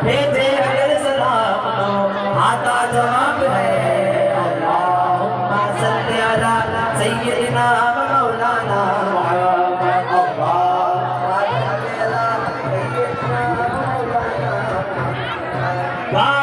بھیجے اگر سلام تو آتا جواب ہے اللہم صلی علی سیدنا و مولانا محمد اللہم صلی علی سیدنا و مولانا محمد